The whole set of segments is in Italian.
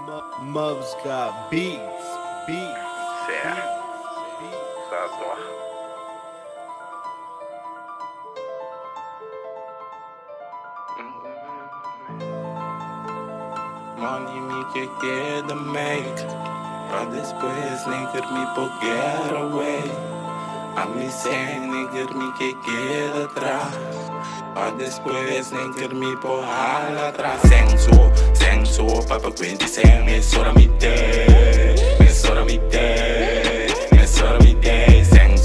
Mubbz got beats. Seng. Satu. Money me que queda make, pra después negar me por get away. A mí Seng negar me que queda atrás, pra después negar me por ala atrás. Seng so, papa quinti Seng, me sora mi day, me sora mi day, me sora mi day. Seng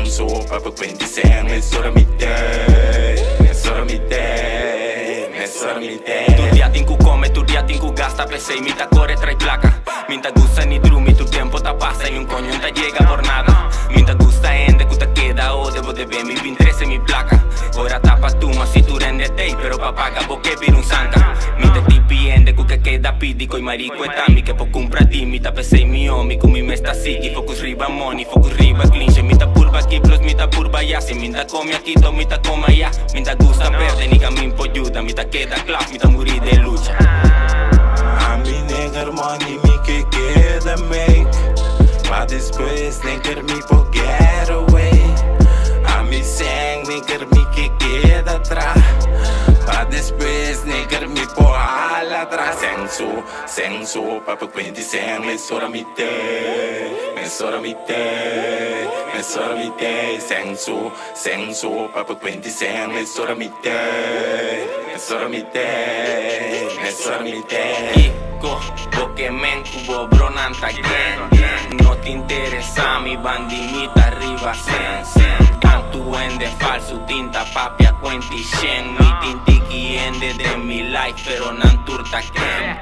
so, papa quinti Seng, me sora mi day, me sora mi day, me sora mi day. Tu dia tinku come, tu dia tinku gasta pesei, mita corre trae placa. Minta gusta ni drumi, tu tiempo ta pasa y un coño no te llega por nada. Minta gusta ende, que te queda o debo de ver mi interés mi placa. Ora tapa tu, ma si tu rende te, pero papá cabo que pide un santa. Minta tipi ende, que queda pidi, coi marico e tami, che po compra di, mita pesei mi omi, come me sta sigi, focus riba money, focus riba clinche, mita purba aquí plus, mita purba ya, si minta come aquí, to mita coma ya, minta gusta verde, niga mi impoyuda, mita queda clap, mita muri de lucha. A mí negar money me que queda make, pra después negar me por get away. A mí Seng negar me que queda atrás, pra después negar me por ala atrás. Seng so, papa quinti Seng, me sora mi day, me sora mi day, me sora mi day. Seng so, papa quinti Seng, me sora mi day, me sora mi day, me sora mi day. Porque me encubo bronanta gang. No te interesa mi bandimita arriba Seng. Tanto ende falso tinta papia cuenti shen. Mi tintiki ende de mi life pero nan turta ken.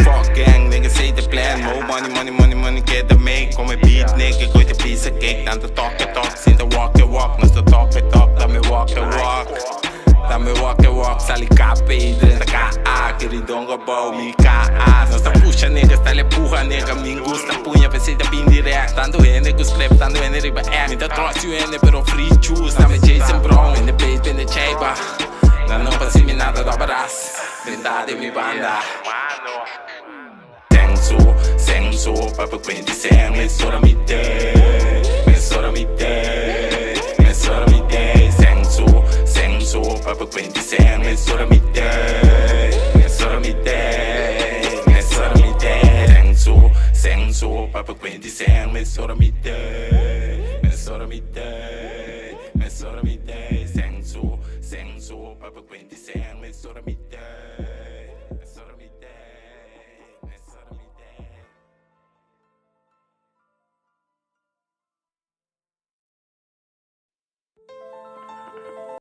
Fuck gang, nigga say the plan. More money, get the make. Come beat, nigga, go to piece of cake. Tanto talk, sin the walk, no sto talk, dame walk. Dame walk, sali cape y drenta ka, queridonga bow, mi ka. Não está puxa, nigga, está le puja, nigga, me gusta punha, pensei da bin direct. Tanto ene, go scrap, tanto ene, riba act. Me da trust you ene, pero free choose. Dame Jason Brown, in the bass, in the chamber. Não passa me nada da braço, verdade mi banda. Seng so, papa quinti Seng, me sora mi day, me sora mi day, me sora mi day. Seng so, papa quinti Seng, me sora mi day, me sora mi day, me sora mi day. Seng so, papa quinti Seng, me sora mi day, me sora mi day, me sora mi day. Seng so, papa quinti Seng, me